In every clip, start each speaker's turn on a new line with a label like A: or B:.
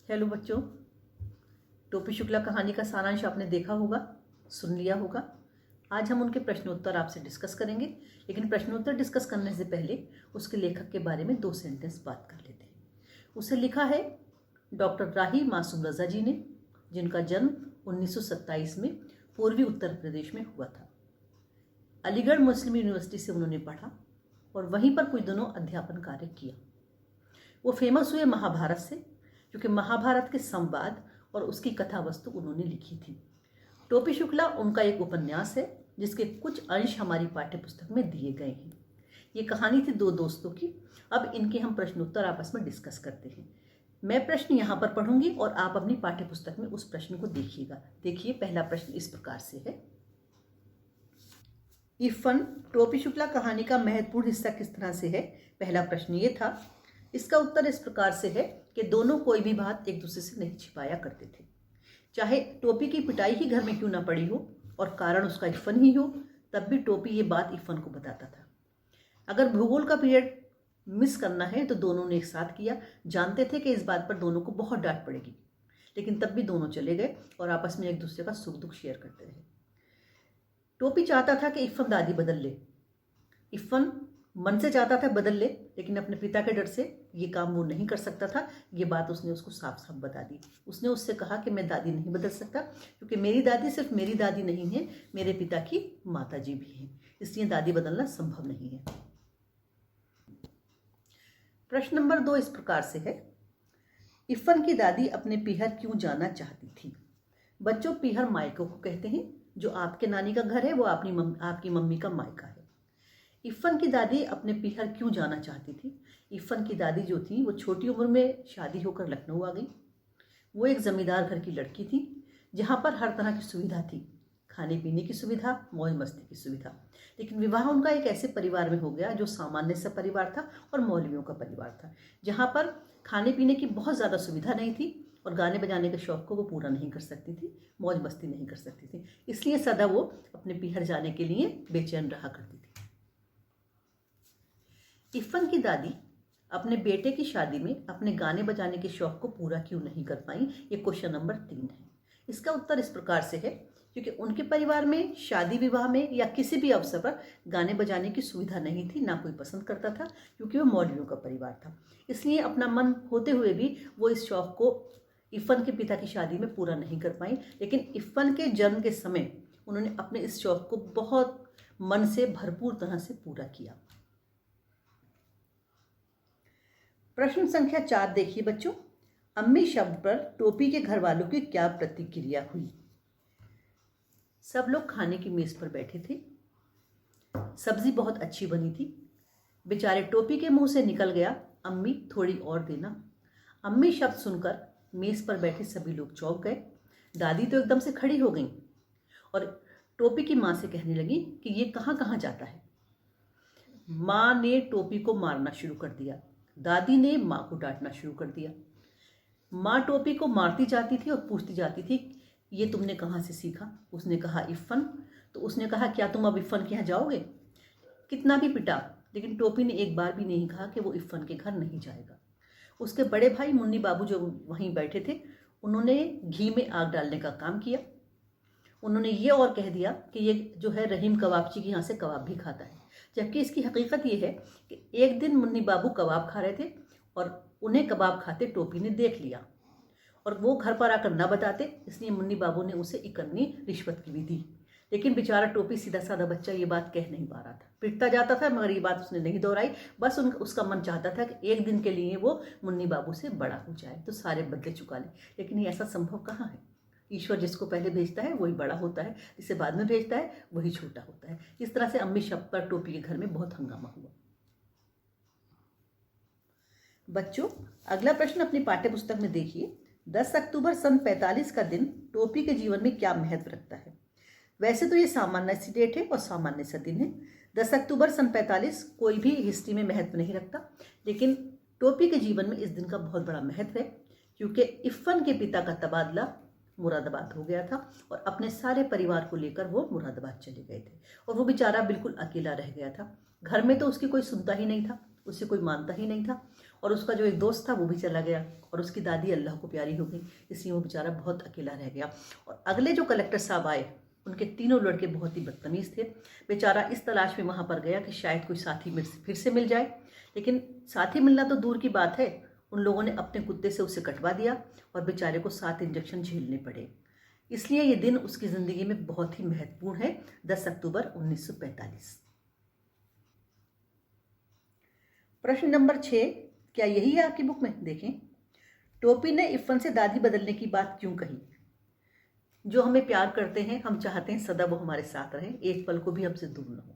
A: Hello बच्चों, टोपी शुक्ला कहानी का सारांश आपने देखा होगा, सुन लिया होगा। आज हम उनके प्रश्नोत्तर आपसे डिस्कस करेंगे, लेकिन प्रश्नोत्तर डिस्कस करने से पहले उसके लेखक के बारे में 2 सेंटेंस बात कर लेते हैं। उसे लिखा है डॉक्टर राही मासूम रजा जी ने, जिनका जन्म 1927 में पूर्वी उत्तर प्रदेश में हुआ था। अलीगढ़ मुस्लिम यूनिवर्सिटी से उन्होंने पढ़ा और वहीं पर कुछ दिनों अध्यापन कार्य किया। वो फेमस हुए महाभारत से, क्योंकि महाभारत के संवाद और उसकी कथा वस्तु उन्होंने लिखी थी। टोपी शुक्ला उनका एक उपन्यास है जिसके कुछ अंश हमारी पाठ्य पुस्तक में दिए गए हैं। ये कहानी थी 2 दोस्तों की। अब इनके हम प्रश्नोत्तर आपस में डिस्कस करते हैं। मैं प्रश्न यहाँ पर पढ़ूंगी और आप अपनी पाठ्य पुस्तक में उस प्रश्न को देखिएगा। देखिए, पहला प्रश्न इस प्रकार से है। इफ़न टोपी शुक्ला कहानी का महत्वपूर्ण हिस्सा किस तरह से है? पहला प्रश्न ये था। इसका उत्तर इस प्रकार से है कि दोनों कोई भी बात एक दूसरे से नहीं छिपाया करते थे। चाहे टोपी की पिटाई ही घर में क्यों ना पड़ी हो और कारण उसका इफ़न ही हो, तब भी टोपी ये बात इफ़न को बताता था। अगर भूगोल का पीरियड मिस करना है तो दोनों ने एक साथ किया। जानते थे कि इस बात पर दोनों को बहुत डांट पड़ेगी, लेकिन तब भी दोनों चले गए और आपस में एक दूसरे का सुख दुख शेयर करते रहे। टोपी चाहता था कि इफ़न दादी बदल ले। इफ़न मन से चाहता था बदल ले, लेकिन अपने पिता के डर से ये काम वो नहीं कर सकता था। ये बात उसने उसको साफ साफ बता दी। उसने उससे कहा कि मैं दादी नहीं बदल सकता, क्योंकि मेरी दादी सिर्फ मेरी दादी नहीं है, मेरे पिता की माता जी भी हैं, इसलिए दादी बदलना संभव नहीं है। प्रश्न नंबर 2 इस प्रकार से है। इफ़न की दादी अपने पीहर क्यों जाना चाहती थी? बच्चों, पीहर मायके को कहते हैं। जो आपके नानी का घर है वो आपकी मम्मी का मायका है। इफ़न की दादी अपने पीहर क्यों जाना चाहती थी? इफ़न की दादी जो थी वो छोटी उम्र में शादी होकर लखनऊ आ गई। वो एक जमींदार घर की लड़की थी, जहाँ पर हर तरह की सुविधा थी, खाने पीने की सुविधा, मौज मस्ती की सुविधा। लेकिन विवाह उनका एक ऐसे परिवार में हो गया जो सामान्य सा परिवार था और मौलवियों का परिवार था, जहाँ पर खाने पीने की बहुत ज़्यादा सुविधा नहीं थी और गाने बजाने के शौक़ को वो पूरा नहीं कर सकती थी, मौज मस्ती नहीं कर सकती थी। इसलिए सदा वो अपने पीहर जाने के लिए बेचैन रहा करती थी। इफ़न की दादी अपने बेटे की शादी में अपने गाने बजाने के शौक़ को पूरा क्यों नहीं कर पाई? ये क्वेश्चन नंबर 3 है। इसका उत्तर इस प्रकार से है, क्योंकि उनके परिवार में शादी विवाह में या किसी भी अवसर पर गाने बजाने की सुविधा नहीं थी, ना कोई पसंद करता था, क्योंकि वो मौलवियों का परिवार था। इसलिए अपना मन होते हुए भी वो इस शौक़ को इफ़न के पिता की शादी में पूरा नहीं कर पाई। लेकिन इफ़न के जन्म के समय उन्होंने अपने इस शौक़ को बहुत मन से भरपूर तरह से पूरा किया। प्रश्न संख्या 4 देखिए बच्चों। अम्मी शब्द पर टोपी के घर वालों की क्या प्रतिक्रिया हुई? सब लोग खाने की मेज पर बैठे थे। सब्जी बहुत अच्छी बनी थी। बेचारे टोपी के मुंह से निकल गया, अम्मी थोड़ी और देना। अम्मी शब्द सुनकर मेज पर बैठे सभी लोग चौंक गए। दादी तो एकदम से खड़ी हो गई और टोपी की माँ से कहने लगी कि ये कहाँ कहाँ जाता है। माँ ने टोपी को मारना शुरू कर दिया। दादी ने माँ को डांटना शुरू कर दिया। माँ टोपी को मारती जाती थी और पूछती जाती थी, ये तुमने कहाँ से सीखा? उसने कहा इफ़न। तो उसने कहा, क्या तुम अब इफ़न के यहाँ जाओगे? कितना भी पिटा, लेकिन टोपी ने एक बार भी नहीं कहा कि वो इफ़न के घर नहीं जाएगा। उसके बड़े भाई मुन्नी बाबू जो वहीं बैठे थे, उन्होंने घी में आग डालने का काम किया। उन्होंने ये और कह दिया कि ये जो है रहीम कबाबची के यहाँ से कबाब भी खाता है, जबकि इसकी हकीकत ये है कि एक दिन मुन्नी बाबू कबाब खा रहे थे और उन्हें कबाब खाते टोपी ने देख लिया और वो घर पर आकर न बताते, इसलिए मुन्नी बाबू ने उसे इकन्नी रिश्वत की भी दी। लेकिन बेचारा टोपी सीधा साधा बच्चा ये बात कह नहीं पा रहा था, पिटता जाता था, मगर ये बात उसने नहीं दोहराई। बस उसका मन चाहता था कि एक दिन के लिए वो मुन्नी बाबू से बड़ा हो जाए तो सारे बदले चुका ले। लेकिन ये ऐसा संभव कहाँ है? ईश्वर जिसको पहले भेजता है वही बड़ा होता है, जिसे बाद में भेजता है वही छोटा होता है। इस तरह से अम्मी शब्द पर टोपी के घर में बहुत हंगामा हुआ। बच्चों, अगला प्रश्न अपनी पाठ्य पुस्तक में देखिए। 10 अक्टूबर सन 45 का दिन टोपी के जीवन में क्या महत्व रखता है? वैसे तो ये सामान्य सी डेट है और सामान्य सा दिन है। 10 अक्टूबर सन 45 कोई भी हिस्ट्री में महत्व नहीं रखता, लेकिन टोपी के जीवन में इस दिन का बहुत बड़ा महत्व है, क्योंकि इफ़न के पिता का तबादला मुरादाबाद हो गया था और अपने सारे परिवार को लेकर वो मुरादाबाद चले गए थे और वो बेचारा बिल्कुल अकेला रह गया था। घर में तो उसकी कोई सुनता ही नहीं था, उसे कोई मानता ही नहीं था और उसका जो एक दोस्त था वो भी चला गया और उसकी दादी अल्लाह को प्यारी हो गई, इसलिए वो बेचारा बहुत अकेला रह गया। और अगले जो कलेक्टर साहब आए उनके तीनों लड़के बहुत ही बदतमीज़ थे। बेचारा इस तलाश में वहाँ पर गया कि शायद कोई साथी फिर से मिल जाए, लेकिन साथी मिलना तो दूर की बात है, उन लोगों ने अपने कुत्ते से उसे कटवा दिया और बेचारे को 7 इंजेक्शन झेलने पड़े। इसलिए ये दिन उसकी ज़िंदगी में बहुत ही महत्वपूर्ण है, 10 अक्टूबर 1945। प्रश्न नंबर 6, क्या यही है आपकी बुक में? देखें, टोपी ने इफ़न से दादी बदलने की बात क्यों कही? जो हमें प्यार करते हैं, हम चाहते हैं सदा वो हमारे साथ रहे, एक पल को भी हमसे दूर न हो।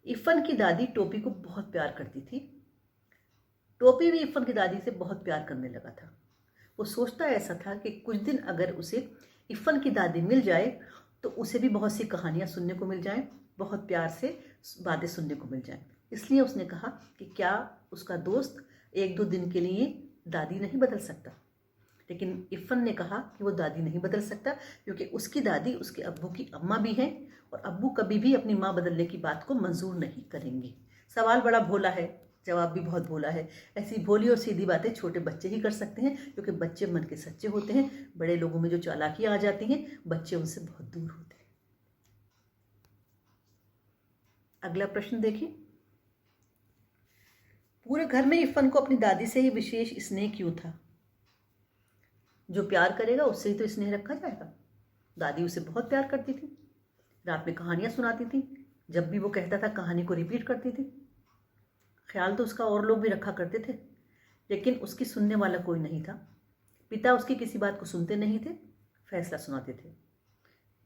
A: इफ़न की दादी टोपी को बहुत प्यार करती थी। टोपी भी इफ़न की दादी से बहुत प्यार करने लगा था। वो सोचता ऐसा था कि कुछ दिन अगर उसे इफ़न की दादी मिल जाए तो उसे भी बहुत सी कहानियाँ सुनने को मिल जाएं, बहुत प्यार से बातें सुनने को मिल जाएं। इसलिए उसने कहा कि क्या उसका दोस्त 1-2 दिन के लिए दादी नहीं बदल सकता। लेकिन इफ़न ने कहा कि वो दादी नहीं बदल सकता, क्योंकि उसकी दादी उसके अब्बू की अम्मा भी हैं और अब्बू कभी भी अपनी माँ बदलने की बात को मंजूर नहीं करेंगे। सवाल बड़ा भोला है, जवाब भी बहुत भोला है। ऐसी भोली और सीधी बातें छोटे बच्चे ही कर सकते हैं, क्योंकि बच्चे मन के सच्चे होते हैं। बड़े लोगों में जो चालाकियाँ आ जाती हैं, बच्चे उनसे बहुत दूर होते हैं। अगला प्रश्न देखिए, पूरे घर में इफ़न को अपनी दादी से ही विशेष स्नेह क्यों था? जो प्यार करेगा उससे ही तो स्नेह रखा जाएगा। दादी उसे बहुत प्यार करती थी, रात में कहानियाँ सुनाती थी, जब भी वो कहता था कहानी को रिपीट करती थी। ख्याल तो उसका और लोग भी रखा करते थे, लेकिन उसकी सुनने वाला कोई नहीं था। पिता उसकी किसी बात को सुनते नहीं थे, फैसला सुनाते थे।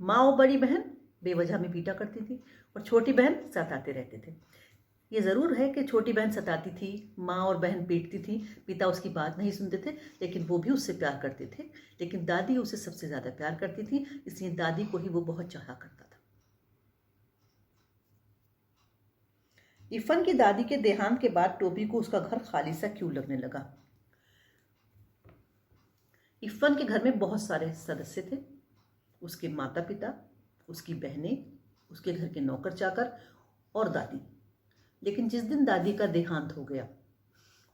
A: माँ और बड़ी बहन बेवजह में पीटा करती थी और छोटी बहन सताते रहते थे। ये ज़रूर है कि छोटी बहन सताती थी, माँ और बहन पीटती थी, पिता उसकी बात नहीं सुनते थे, लेकिन वो भी उससे प्यार करते थे। लेकिन दादी उसे सबसे ज़्यादा प्यार करती थी, इसलिए दादी को ही वो बहुत चाहा करता था। इफ़न की दादी के देहांत के बाद टोपी को उसका घर खाली सा क्यों लगने लगा? इफ़न के घर में बहुत सारे सदस्य थे, उसके माता पिता, उसकी बहनें, उसके घर के नौकर चाकर और दादी। लेकिन जिस दिन दादी का देहांत हो गया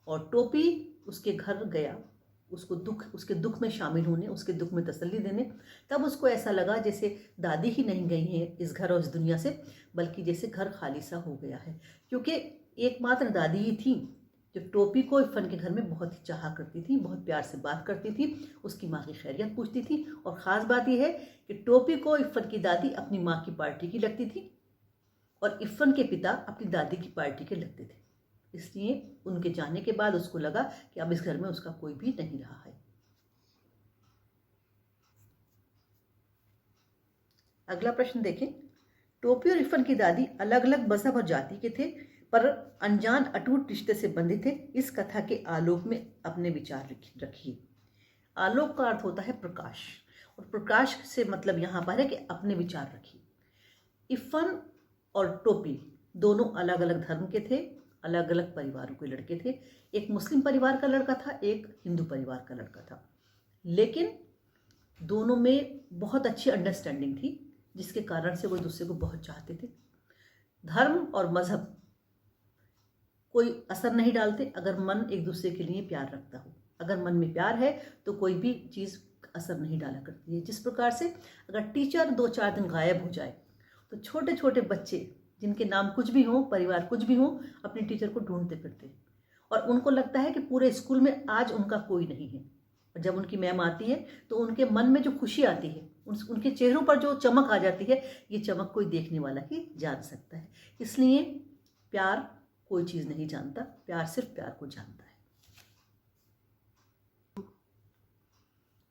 A: और टोपी उसके घर गया, उसके दुख में शामिल होने, उसके दुख में तसल्ली देने, तब उसको ऐसा लगा जैसे दादी ही नहीं गई है इस घर और इस दुनिया से, बल्कि जैसे घर खाली सा हो गया है। क्योंकि एकमात्र दादी ही थी जो टोपी को इफ़न के घर में बहुत ही चाहा करती थी, बहुत प्यार से बात करती थी, उसकी माँ की खैरियत पूछती थी। और ख़ास बात यह है कि टोपी को इफ़न की दादी अपनी माँ की पार्टी की लगती थी और इफ़न के पिता अपनी दादी की पार्टी के लगते थे। इसलिए उनके जाने के बाद उसको लगा कि अब इस घर में उसका कोई भी नहीं रहा है। अगला प्रश्न देखें, टोपी और इफ़न की दादी अलग अलग मजहब और जाति के थे, पर अनजान अटूट रिश्ते से बंधे थे। इस कथा के आलोक में अपने विचार रखिए। आलोक का अर्थ होता है प्रकाश, और प्रकाश से मतलब यहाँ पर है कि अपने विचार रखिए। इफ़न और टोपी दोनों अलग अलग धर्म के थे, अलग अलग परिवारों के लड़के थे। एक मुस्लिम परिवार का लड़का था, एक हिंदू परिवार का लड़का था, लेकिन दोनों में बहुत अच्छी अंडरस्टैंडिंग थी, जिसके कारण से वो एक दूसरे को बहुत चाहते थे। धर्म और मजहब कोई असर नहीं डालते अगर मन एक दूसरे के लिए प्यार रखता हो। अगर मन में प्यार है तो कोई भी चीज़ असर नहीं डाला करती है। जिस प्रकार से अगर टीचर 2-4 दिन गायब हो जाए तो छोटे छोटे बच्चे जिनके नाम कुछ भी हो, परिवार कुछ भी हो, अपने टीचर को ढूंढते फिरते हैं और उनको लगता है कि पूरे स्कूल में आज उनका कोई नहीं है। और जब उनकी मैम आती है तो उनके मन में जो खुशी आती है, उनके चेहरों पर जो चमक आ जाती है, ये चमक कोई देखने वाला ही जान सकता है। इसलिए प्यार कोई चीज़ नहीं जानता, प्यार सिर्फ प्यार को जानता है।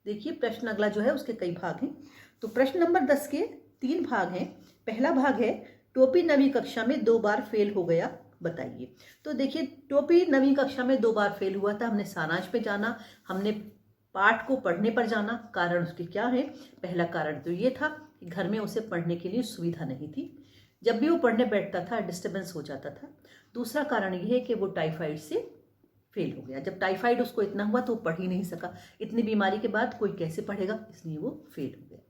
A: देखिए प्रश्न अगला जो है उसके कई भाग हैं। तो प्रश्न नंबर 10 के 3 भाग हैं। पहला भाग है, टोपी 9वीं कक्षा में 2 बार फेल हो गया, बताइए। तो देखिए, टोपी 9वीं कक्षा में 2 बार फेल हुआ था। हमने सारांश पे जाना, हमने पाठ को पढ़ने पर जाना। कारण उसके क्या है? पहला कारण तो ये था कि घर में उसे पढ़ने के लिए सुविधा नहीं थी, जब भी वो पढ़ने बैठता था डिस्टर्बेंस हो जाता था। दूसरा कारण ये है कि वो टाइफाइड से फेल हो गया। जब टाइफाइड उसको इतना हुआ तो वो पढ़ ही नहीं सका। इतनी बीमारी के बाद कोई कैसे पढ़ेगा, इसलिए वो फेल हो गया।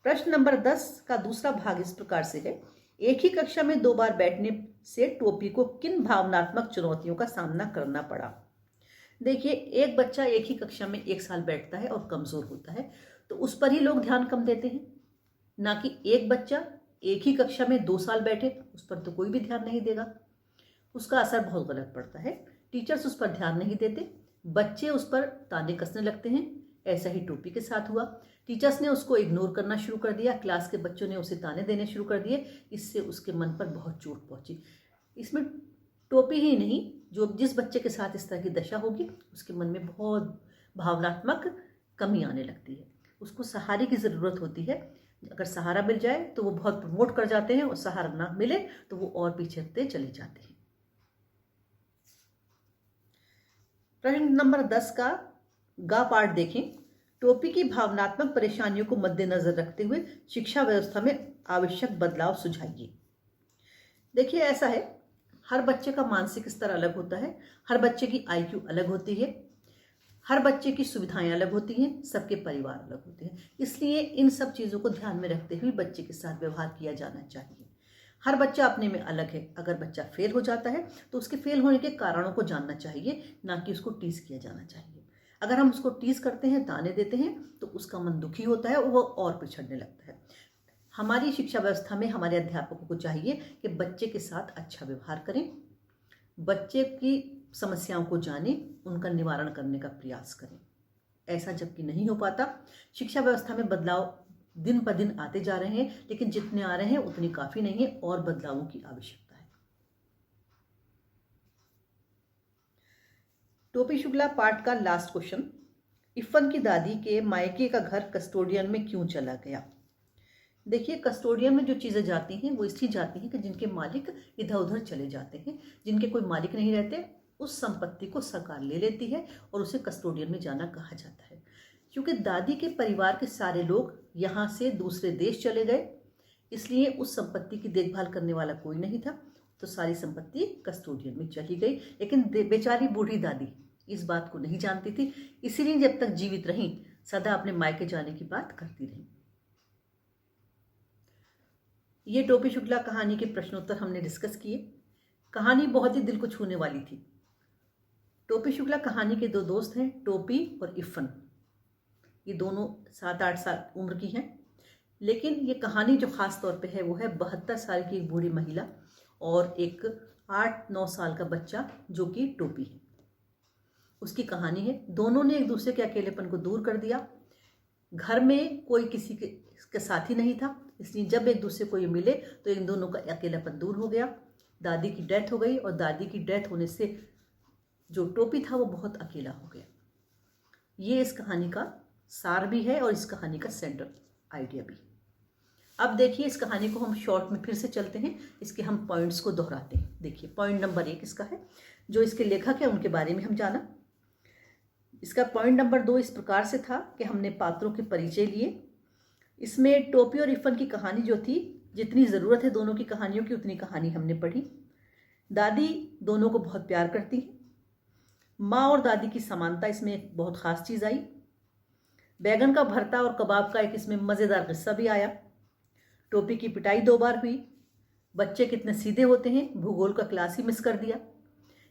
A: प्रश्न नंबर 10 का दूसरा भाग इस प्रकार से है, एक ही कक्षा में 2 बार बैठने से टोपी को किन भावनात्मक चुनौतियों का सामना करना पड़ा। देखिए, एक बच्चा एक ही कक्षा में 1 साल बैठता है और कमज़ोर होता है, तो उस पर ही लोग ध्यान कम देते हैं, ना कि एक बच्चा एक ही कक्षा में 2 साल बैठे, उस पर तो कोई भी ध्यान नहीं देगा, उसका असर बहुत गलत पड़ता है। टीचर्स उस पर ध्यान नहीं देते, बच्चे उस पर ताने कसने लगते हैं। ऐसा ही टोपी के साथ हुआ। टीचर्स ने उसको इग्नोर करना शुरू कर दिया, क्लास के बच्चों ने उसे ताने देने शुरू कर दिए, इससे उसके मन पर बहुत चोट पहुंची। इसमें टोपी ही नहीं, जो जिस बच्चे के साथ इस तरह की दशा होगी उसके मन में बहुत भावनात्मक कमी आने लगती है, उसको सहारे की ज़रूरत होती है। अगर सहारा मिल जाए तो वो बहुत प्रमोट कर जाते हैं, और सहारा ना मिले तो वो और पीछे हटते चले जाते हैं। प्रश्न नंबर 10 का गा पाठ देखें। टोपी की भावनात्मक परेशानियों को मद्देनजर रखते हुए शिक्षा व्यवस्था में आवश्यक बदलाव सुझाइए। देखिए, ऐसा है, हर बच्चे का मानसिक स्तर अलग होता है, हर बच्चे की IQ अलग होती है, हर बच्चे की सुविधाएं अलग होती हैं, सबके परिवार अलग होते हैं। इसलिए इन सब चीज़ों को ध्यान में रखते हुए बच्चे के साथ व्यवहार किया जाना चाहिए। हर बच्चा अपने में अलग है। अगर बच्चा फेल हो जाता है तो उसके फेल होने के कारणों को जानना चाहिए, ना कि उसको टीज किया जाना चाहिए। अगर हम उसको टीज करते हैं, ताने देते हैं, तो उसका मन दुखी होता है और वो और पिछड़ने लगता है। हमारी शिक्षा व्यवस्था में हमारे अध्यापकों को चाहिए कि बच्चे के साथ अच्छा व्यवहार करें, बच्चे की समस्याओं को जानें, उनका निवारण करने का प्रयास करें। ऐसा जबकि नहीं हो पाता। शिक्षा व्यवस्था में बदलाव दिन पर दिन आते जा रहे हैं, लेकिन जितने आ रहे हैं उतनी काफ़ी नहीं है, और बदलावों की आवश्यकता है। टोपी शुक्ला पाठ का लास्ट क्वेश्चन। इफ़न की दादी के मायके का घर कस्टोडियन में क्यों चला गया। देखिए, कस्टोडियन में जो चीज़ें जाती हैं वो इसलिए जाती हैं कि जिनके मालिक इधर उधर चले जाते हैं। जिनके कोई मालिक नहीं रहते, उस संपत्ति को सरकार ले लेती है और उसे कस्टोडियन में जाना कहा जाता है। क्योंकि दादी के परिवार के सारे लोग यहाँ से दूसरे देश चले गए, इसलिए उस संपत्ति की देखभाल करने वाला कोई नहीं था, तो सारी संपत्ति कस्टोडियन में चली गई। लेकिन बेचारी बूढ़ी दादी इस बात को नहीं जानती थी, इसीलिए जब तक जीवित रहीं सदा अपने मायके जाने की बात करती रही। ये टोपी शुक्ला कहानी के प्रश्नोत्तर हमने डिस्कस किए। कहानी बहुत ही दिल को छूने वाली थी। टोपी शुक्ला कहानी के 2 दोस्त हैं, टोपी और इफ़न। ये दोनों 7-8 साल उम्र की हैं, लेकिन ये कहानी जो ख़ास तौर पे है वो है 72 साल की एक बूढ़ी महिला और एक 8-9 साल का बच्चा जो कि टोपी है, उसकी कहानी है। दोनों ने एक दूसरे के अकेलेपन को दूर कर दिया। घर में कोई किसी के साथी नहीं था, इसलिए जब एक दूसरे को ये मिले तो इन दोनों का अकेलापन दूर हो गया। दादी की डेथ हो गई और दादी की डेथ होने से जो टोपी था वो बहुत अकेला हो गया। ये इस कहानी का सार भी है और इस कहानी का सेंट्रल आइडिया भी। अब देखिए, इस कहानी को हम शॉर्ट में फिर से चलते हैं, इसके हम पॉइंट्स को दोहराते हैं। देखिए, पॉइंट नंबर 1 इसका है, जो इसके लेखक है उनके बारे में हम जाना। इसका पॉइंट नंबर 2 इस प्रकार से था कि हमने पात्रों के परिचय लिए। इसमें टोपी और इफ़न की कहानी जो थी, जितनी ज़रूरत है दोनों की कहानियों की उतनी कहानी हमने पढ़ी। दादी दोनों को बहुत प्यार करती है। माँ और दादी की समानता इसमें एक बहुत ख़ास चीज़ आई। बैगन का भरता और कबाब का एक इसमें मज़ेदार किस्सा भी आया। टोपी की पिटाई 2 बार हुई। बच्चे कितने सीधे होते हैं, भूगोल का क्लास ही मिस कर दिया।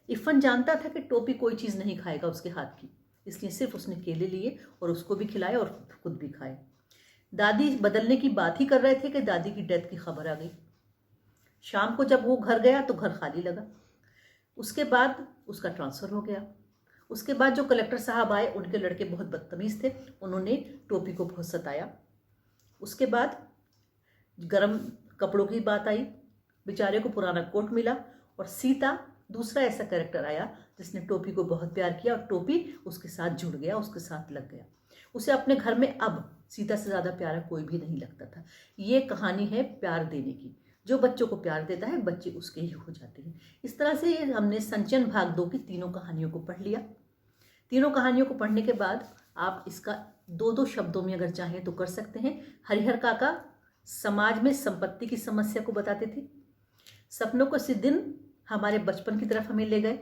A: इफ़न जानता था कि टोपी कोई चीज़ नहीं खाएगा उसके हाथ की, इसलिए सिर्फ उसने केले लिए और उसको भी खिलाए और खुद भी खाए। दादी बदलने की बात ही कर रहे थे कि दादी की डेथ की खबर आ गई। शाम को जब वो घर गया तो घर खाली लगा। उसके बाद उसका ट्रांसफ़र हो गया। उसके बाद जो कलेक्टर साहब आए, उनके लड़के बहुत बदतमीज़ थे, उन्होंने टोपी को बहुत सताया। उसके बाद गर्म कपड़ों की बात आई, बेचारे को पुराना कोट मिला, और सीता दूसरा ऐसा कैरेक्टर आया जिसने टोपी को बहुत प्यार किया और टोपी उसके साथ जुड़ गया, उसके साथ लग गया। उसे अपने घर में अब सीता से ज़्यादा प्यारा कोई भी नहीं लगता था। ये कहानी है प्यार देने की। जो बच्चों को प्यार देता है बच्चे उसके ही हो जाते हैं। इस तरह से हमने संचयन भाग 2 की तीनों कहानियों को पढ़ लिया। तीनों कहानियों को पढ़ने के बाद आप इसका 2-2 शब्दों में अगर चाहें तो कर सकते हैं। हरिहर काका समाज में संपत्ति की समस्या को बताते थे। सपनों को इस दिन हमारे बचपन की तरफ हमें ले गए।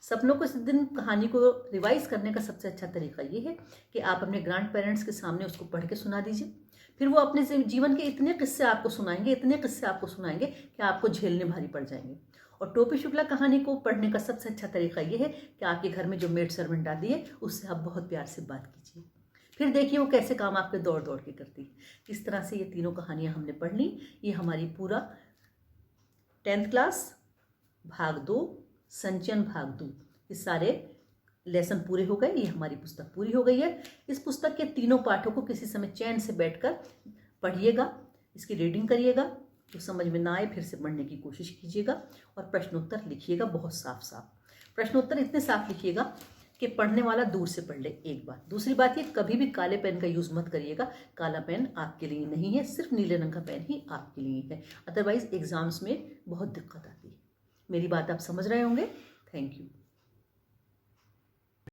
A: सपनों को इस दिन कहानी को रिवाइज करने का सबसे अच्छा तरीका ये है कि आप अपने ग्रैंड पेरेंट्स के सामने उसको पढ़ के सुना दीजिए। फिर वो अपने जीवन के इतने किस्से आपको सुनाएंगे, इतने किस्से आपको सुनाएंगे कि आपको झेलने भारी पड़ जाएंगे। और टोपी शुक्ला कहानी को पढ़ने का सबसे अच्छा तरीका ये है कि आपके घर में जो मेड सर्वेंट आती है उससे आप बहुत प्यार से बात कीजिए, फिर देखिए वो कैसे काम आपके दौड़ दौड़ के करती है। इस तरह से ये तीनों कहानियाँ हमने पढ़ ली। ये हमारी पूरा 10th क्लास भाग 2 संचयन भाग 2 ये सारे लेसन पूरे हो गए। ये हमारी पुस्तक पूरी हो गई है। इस पुस्तक के तीनों पाठों को किसी समय चैन से बैठकर पढ़िएगा, इसकी रीडिंग करिएगा, जो समझ में ना आए फिर से पढ़ने की कोशिश कीजिएगा और प्रश्नोत्तर लिखिएगा बहुत साफ साफ। प्रश्नोत्तर इतने साफ लिखिएगा कि पढ़ने वाला दूर से पढ़ ले। एक बात। दूसरी बात ये, कभी भी काले पेन का यूज़ मत करिएगा। काला पेन आपके लिए नहीं है, सिर्फ नीले रंग का पेन ही आपके लिए है। अदरवाइज एग्जाम्स में बहुत दिक्कत आती है। मेरी बात आप समझ रहे होंगे। Thank you.